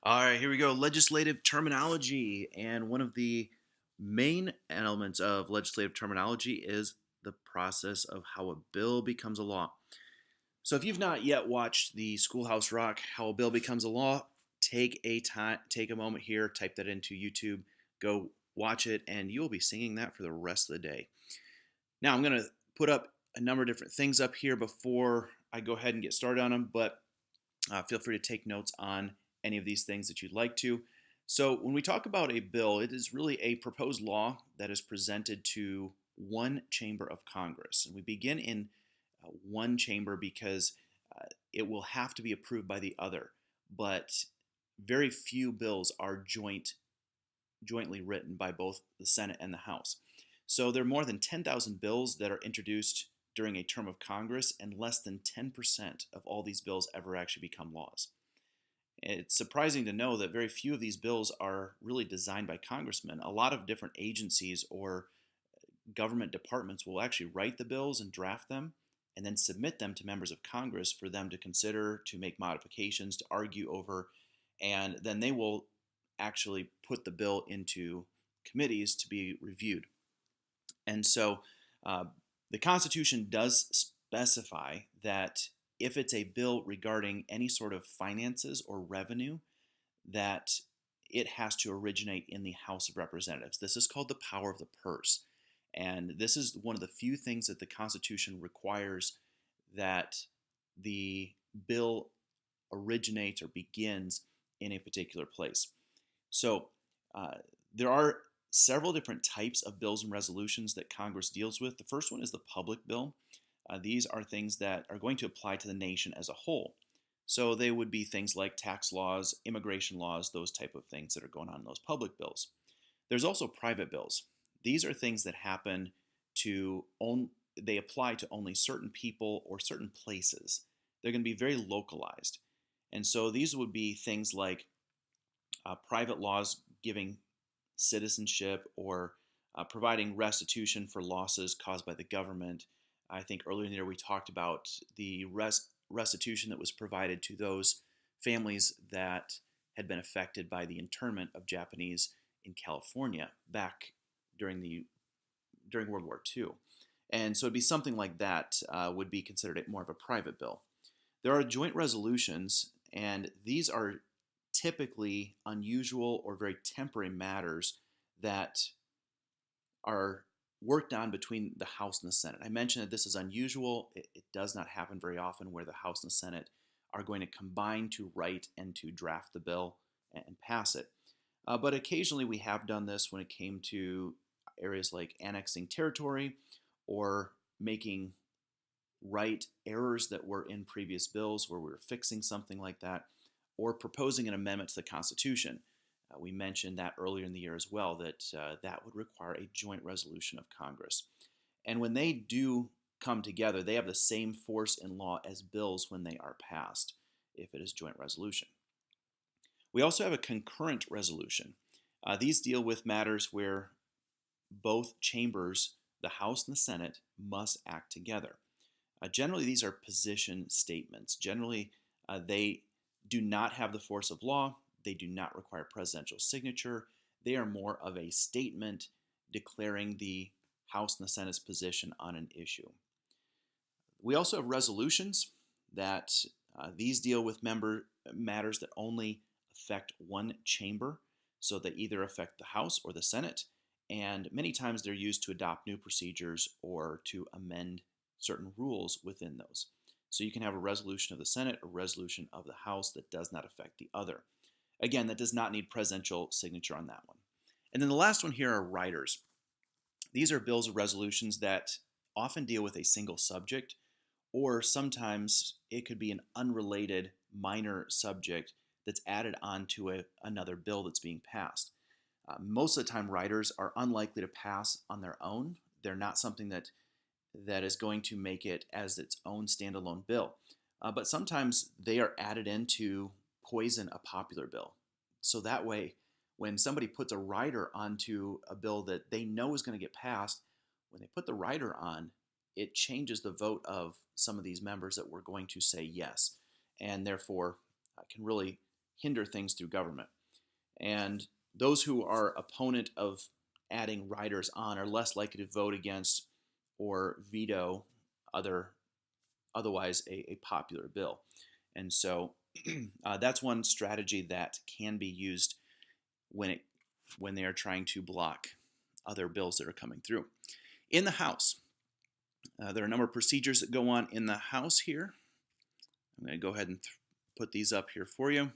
All right, here we go. Legislative terminology. And one of the main elements of legislative terminology is the process of how a bill becomes a law. So if you've not yet watched the Schoolhouse Rock, How a Bill Becomes a Law, take a moment here, type that into YouTube, go watch it, and you'll be singing that for the rest of the day. Now I'm going to put up a number of different things up here before I go ahead and get started on them, but feel free to take notes on any of these things that you'd like to. So, when we talk about a bill, it is really a proposed law that is presented to one chamber of Congress. And we begin in one chamber because it will have to be approved by the other. But very few bills are jointly written by both the Senate and the House. So, there are more than 10,000 bills that are introduced during a term of Congress, and less than 10% of all these bills ever actually become laws. It's surprising to know that very few of these bills are really designed by congressmen. A lot of different agencies or government departments will actually write the bills and draft them and then submit them to members of Congress for them to consider, to make modifications, to argue over, and then they will actually put the bill into committees to be reviewed. And so uh, the Constitution does specify that if it's a bill regarding any sort of finances or revenue, that it has to originate in the House of Representatives. This is called the power of the purse. And this is one of the few things that the Constitution requires that the bill originates or begins in a particular place. So uh, there are several different types of bills and resolutions that Congress deals with. The first one is the public bill. These are things that are going to apply to the nation as a whole. So they would be things like tax laws, immigration laws, those type of things that are going on in those public bills. There's also private bills. These are things that happen they apply to only certain people or certain places. They're going to be very localized. And so these would be things like private laws giving citizenship or providing restitution for losses caused by the government. I think earlier in the year we talked about the restitution that was provided to those families that had been affected by the internment of Japanese in California back during World War II. And so it'd be something like that would be considered more of a private bill. There are joint resolutions, and these are typically unusual or very temporary matters that are worked on between the House and the Senate. I mentioned that this is unusual. It does not happen very often where the House and the Senate are going to combine to write and to draft the bill and pass it. But occasionally we have done this when it came to areas like annexing territory or making right errors that were in previous bills where we were fixing something like that, or proposing an amendment to the Constitution. We mentioned that earlier in the year as well, that that would require a joint resolution of Congress. And when they do come together, they have the same force in law as bills when they are passed, if it is joint resolution. We also have a concurrent resolution. These deal with matters where both chambers, the House and the Senate, must act together. Generally, these are position statements. Generally, they do not have the force of law. They do not require presidential signature. They are more of a statement declaring the House and the Senate's position on an issue. We also have resolutions that these deal with matters that only affect one chamber, so they either affect the House or the Senate, and many times they're used to adopt new procedures or to amend certain rules within those. So you can have a resolution of the Senate, a resolution of the House that does not affect the other. Again, that does not need presidential signature on that one. And then the last one here are riders. These are bills or resolutions that often deal with a single subject, or sometimes it could be an unrelated minor subject that's added onto another bill that's being passed. Most of the time, riders are unlikely to pass on their own. They're not something that is going to make it as its own standalone bill. But sometimes they are added in to poison a popular bill. So that way, when somebody puts a rider onto a bill that they know is going to get passed, when they put the rider on, it changes the vote of some of these members that were going to say yes, and therefore can really hinder things through government. And those who are opponent of adding riders on are less likely to vote against or veto otherwise a popular bill. And so that's one strategy that can be used when they are trying to block other bills that are coming through. In the House, there are a number of procedures that go on in the House here. I'm going to go ahead and put these up here for you.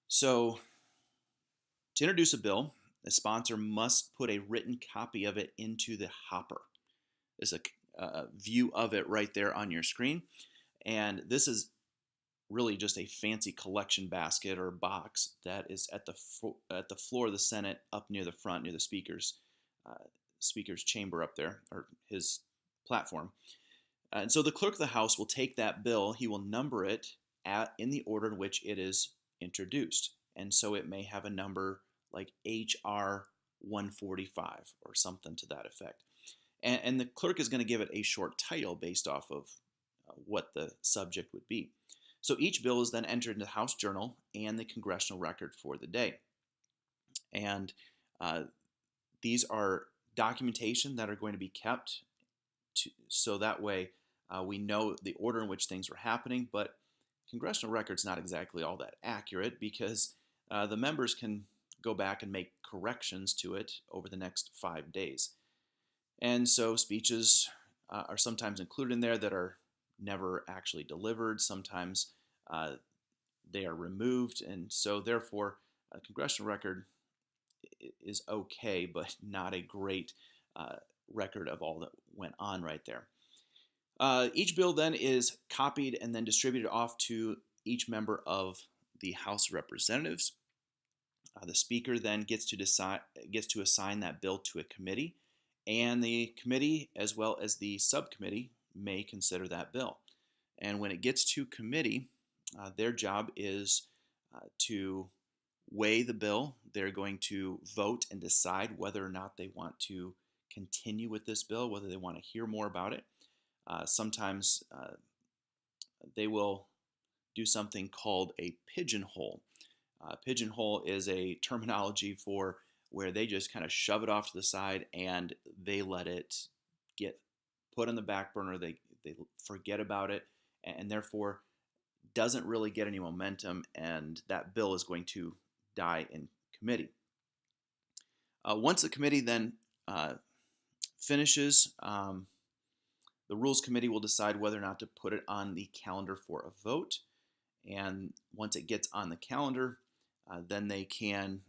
So to introduce a bill, the sponsor must put a written copy of it into the hopper. There's a view of it right there on your screen. And this is really just a fancy collection basket or box that is at the floor of the Senate, up near the front, near the speaker's chamber up there, or his platform. And so the clerk of the House will take that bill. He will number it in the order in which it is introduced. And so it may have a number like HR 145 or something to that effect. And the clerk is going to give it a short title based off of what the subject would be. So each bill is then entered into the House Journal and the Congressional Record for the day. And these are documentation that are going to be kept so that way we know the order in which things were happening. But Congressional Record's not exactly all that accurate because the members can go back and make corrections to it over the next 5 days. And so speeches are sometimes included in there that are never actually delivered. Sometimes they are removed. And so therefore, a Congressional Record is okay, but not a great record of all that went on right there. Each bill then is copied and then distributed off to each member of the House of Representatives. The Speaker then gets to assign that bill to a committee, and the committee as well as the subcommittee may consider that bill. And when it gets to committee, their job is to weigh the bill. They're going to vote and decide whether or not they want to continue with this bill, whether they want to hear more about it. Sometimes they will do something called a pigeonhole. Pigeonhole is a terminology for where they just kind of shove it off to the side and they let it get put on the back burner. They forget about it and therefore doesn't really get any momentum, and that bill is going to die in committee. Once the committee then finishes, the Rules Committee will decide whether or not to put it on the calendar for a vote. And once it gets on the calendar, then they can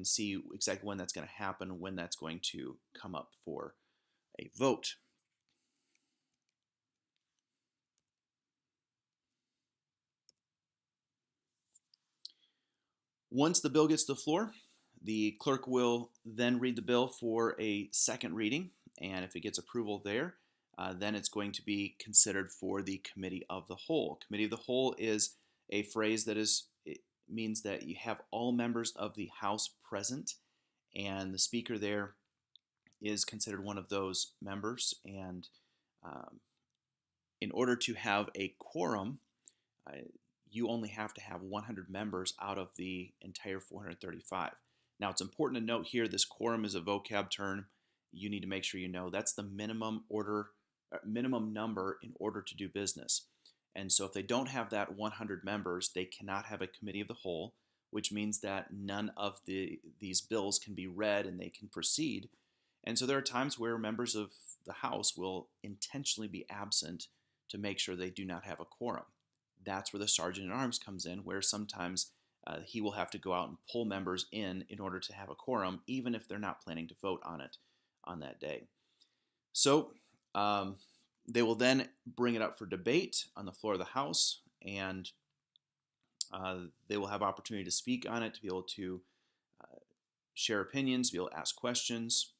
see exactly when that's going to happen, when that's going to come up for a vote. Once the bill gets to the floor, the clerk will then read the bill for a second reading, and if it gets approval there, then it's going to be considered for the Committee of the Whole. Committee of the Whole is a phrase that it means that you have all members of the House present, and the Speaker there is considered one of those members. And in order to have a quorum, you only have to have 100 members out of the entire 435. Now, it's important to note here, this quorum is a vocab term. You need to make sure you know that's the minimum number in order to do business. And so if they don't have that 100 members, they cannot have a committee of the whole, which means that none of these bills can be read and they can proceed. And so there are times where members of the House will intentionally be absent to make sure they do not have a quorum. That's where the sergeant at arms comes in, where sometimes he will have to go out and pull members in order to have a quorum, even if they're not planning to vote on it on that day. So they will then bring it up for debate on the floor of the House, and they will have opportunity to speak on it, to be able to share opinions, be able to ask questions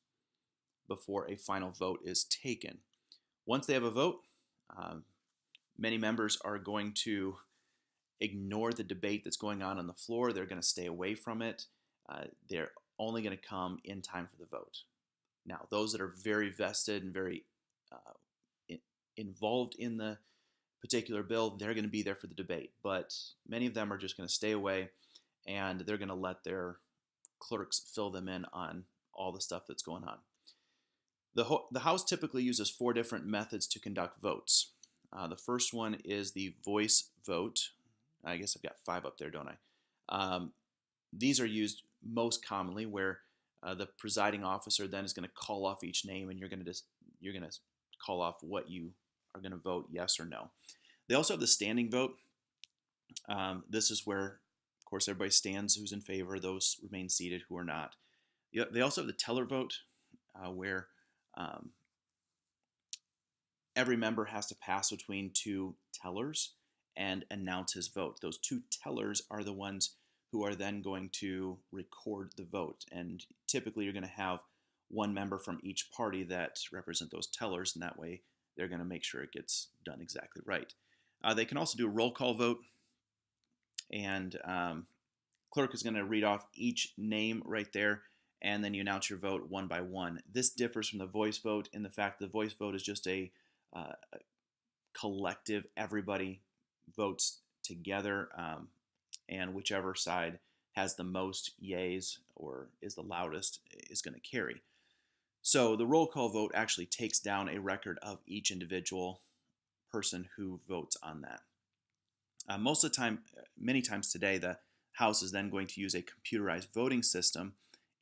before a final vote is taken. Once they have a vote, many members are going to ignore the debate that's going on the floor. They're going to stay away from it. They're only going to come in time for the vote. Now, those that are very vested and very involved in the particular bill, they're going to be there for the debate. But many of them are just going to stay away, and they're going to let their clerks fill them in on all the stuff that's going on. The House typically uses 4 different methods to conduct votes. The first one is the voice vote. I guess I've got 5 up there, don't I? These are used most commonly where the presiding officer then is going to call off each name, and you're going to call off what you are going to vote yes or no. They also have the standing vote. This is where, of course, everybody stands who's in favor, those remain seated who are not. They also have the teller vote, where every member has to pass between 2 tellers and announce his vote. Those 2 tellers are the ones who are then going to record the vote. And typically you're going to have one member from each party that represent those tellers, and that way they're going to make sure it gets done exactly right. They can also do a roll call vote, and clerk is going to read off each name right there, and then you announce your vote one by one. This differs from the voice vote in the fact that the voice vote is just a collective, everybody votes together, and whichever side has the most yays or is the loudest is going to carry. So the roll call vote actually takes down a record of each individual person who votes on that. Most of the time, many times today, the House is then going to use a computerized voting system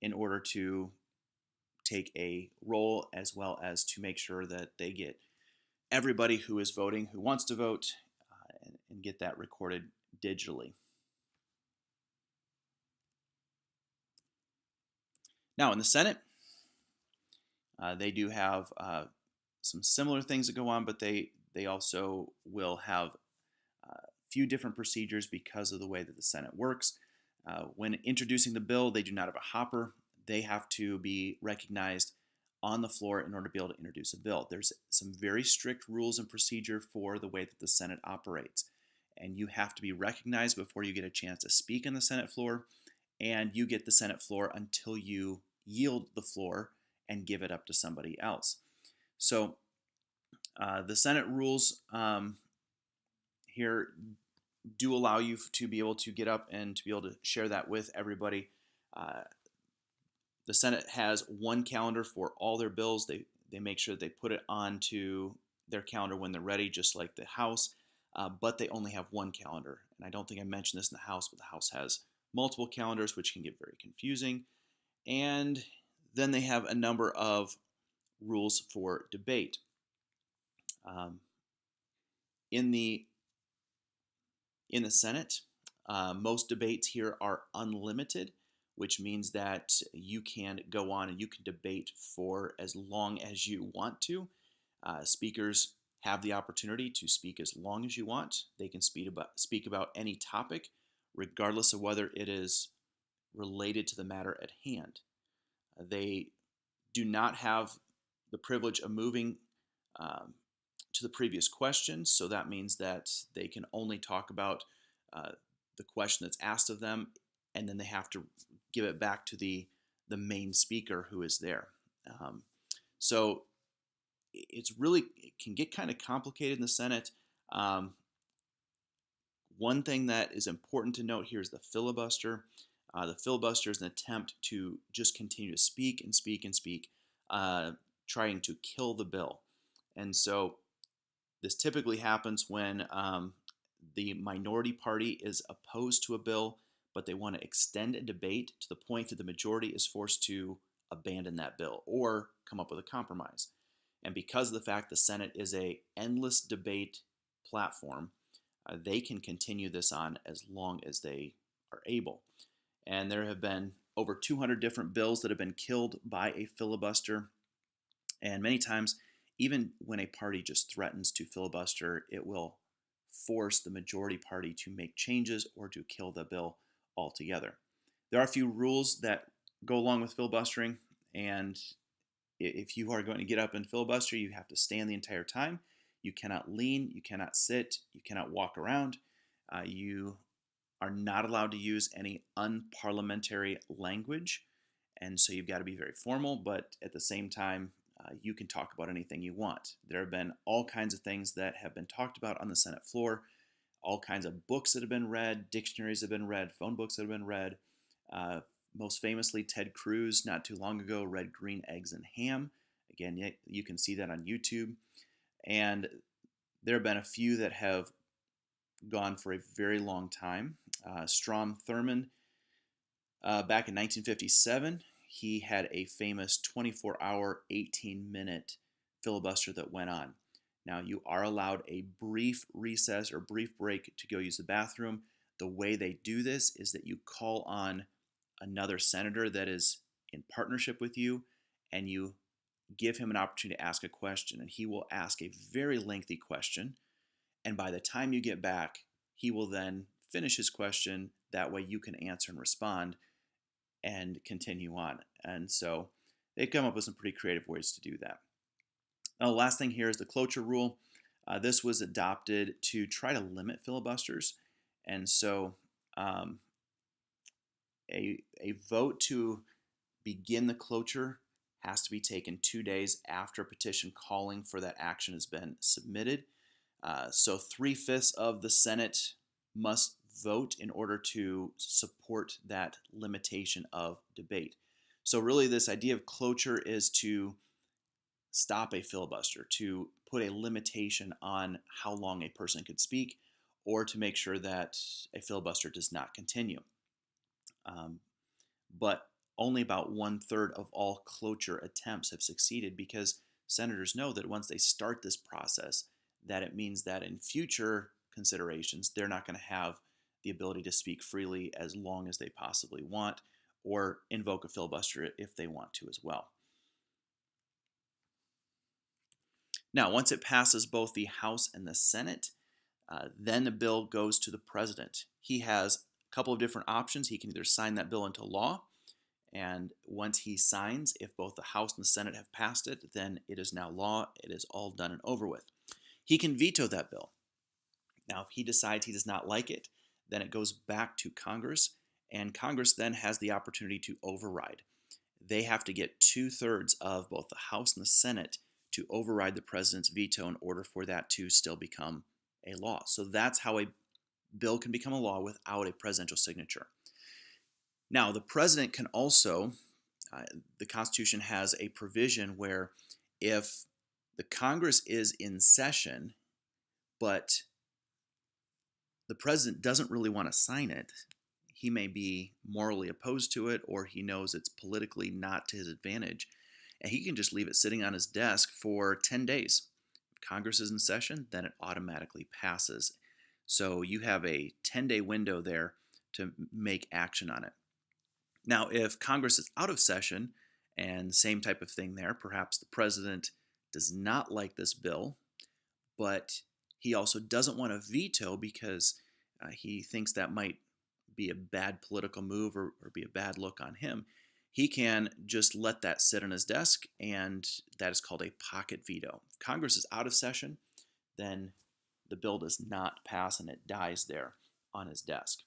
in order to take a roll as well as to make sure that they get everybody who is voting, who wants to vote, and get that recorded digitally. Now in the Senate, they do have some similar things that go on, but they also will have a few different procedures because of the way that the Senate works. When introducing the bill, they do not have a hopper. They have to be recognized on the floor in order to be able to introduce a bill. There's some very strict rules and procedure for the way that the Senate operates. And you have to be recognized before you get a chance to speak on the Senate floor, and you get the Senate floor until you yield the floor and give it up to somebody else. So the Senate rules here do allow you to be able to get up and to be able to share that with everybody. The Senate has one calendar for all their bills. They make sure that they put it onto their calendar when they're ready, just like the House, but they only have one calendar. And I don't think I mentioned this in the House, but the House has multiple calendars, which can get very confusing. And then they have a number of rules for debate. In the Senate, most debates here are unlimited, which means that you can go on and you can debate for as long as you want to. Speakers have the opportunity to speak as long as you want. They can speak about any topic, regardless of whether it is related to the matter at hand. They do not have the privilege of moving to the previous question, so that means that they can only talk about the question that's asked of them, and then they have to give it back to the main speaker who is there. So it can get kind of complicated in the Senate. One thing that is important to note here is the filibuster. The filibuster is an attempt to just continue to speak and speak and speak, trying to kill the bill. And so this typically happens when the minority party is opposed to a bill, but they want to extend a debate to the point that the majority is forced to abandon that bill or come up with a compromise. And because of the fact the Senate is an endless debate platform, they can continue this on as long as they are able. And there have been over 200 different bills that have been killed by a filibuster. And many times, even when a party just threatens to filibuster, it will force the majority party to make changes or to kill the bill altogether. There are a few rules that go along with filibustering, and if you are going to get up and filibuster, you have to stand the entire time. You cannot lean, you cannot sit, you cannot walk around. You are not allowed to use any unparliamentary language, and so you've got to be very formal, but at the same time, you can talk about anything you want. There have been all kinds of things that have been talked about on the Senate floor, all kinds of books that have been read, dictionaries have been read, phone books that have been read. Uh, Most famously, Ted Cruz, not too long ago, read Green Eggs and Ham. Again, you can see that on YouTube. And there have been a few that have gone for a very long time. Strom Thurmond, back in 1957, he had a famous 24-hour, 18-minute filibuster that went on. Now, you are allowed a brief recess or brief break to go use the bathroom. The way they do this is that you call on another senator that is in partnership with you, and you give him an opportunity to ask a question, and he will ask a very lengthy question. And by the time you get back, he will then finish his question. That way you can answer and respond and continue on. And so they've come up with some pretty creative ways to do that. Now, the last thing here is the cloture rule. This was adopted to try to limit filibusters. And so a vote to begin the cloture has to be taken 2 days after a petition calling for that action has been submitted. So 3/5 of the Senate must vote in order to support that limitation of debate. So really this idea of cloture is to stop a filibuster, to put a limitation on how long a person could speak, or to make sure that a filibuster does not continue. But only about 1/3 of all cloture attempts have succeeded, because senators know that once they start this process, that it means that in future considerations, they're not going to have the ability to speak freely as long as they possibly want, or invoke a filibuster if they want to as well. Now, once it passes both the House and the Senate, then the bill goes to the president. He has a couple of different options. He can either sign that bill into law, and once he signs, if both the House and the Senate have passed it, then it is now law. It is all done and over with. He can veto that bill. Now, if he decides he does not like it, then it goes back to Congress, and Congress then has the opportunity to override. They have to get 2/3 of both the House and the Senate to override the president's veto in order for that to still become a law. So that's how a bill can become a law without a presidential signature. Now, the president can also, the Constitution has a provision where if the Congress is in session, but the president doesn't really want to sign it, he may be morally opposed to it, or he knows it's politically not to his advantage, and he can just leave it sitting on his desk for 10 days. If Congress is in session, then it automatically passes. So you have a 10-day window there to make action on it. Now, if Congress is out of session, and same type of thing there, perhaps the president does not like this bill, but he also doesn't want to veto because he thinks that might be a bad political move or be a bad look on him, he can just let that sit on his desk, and that is called a pocket veto. If Congress is out of session, then the bill does not pass and it dies there on his desk.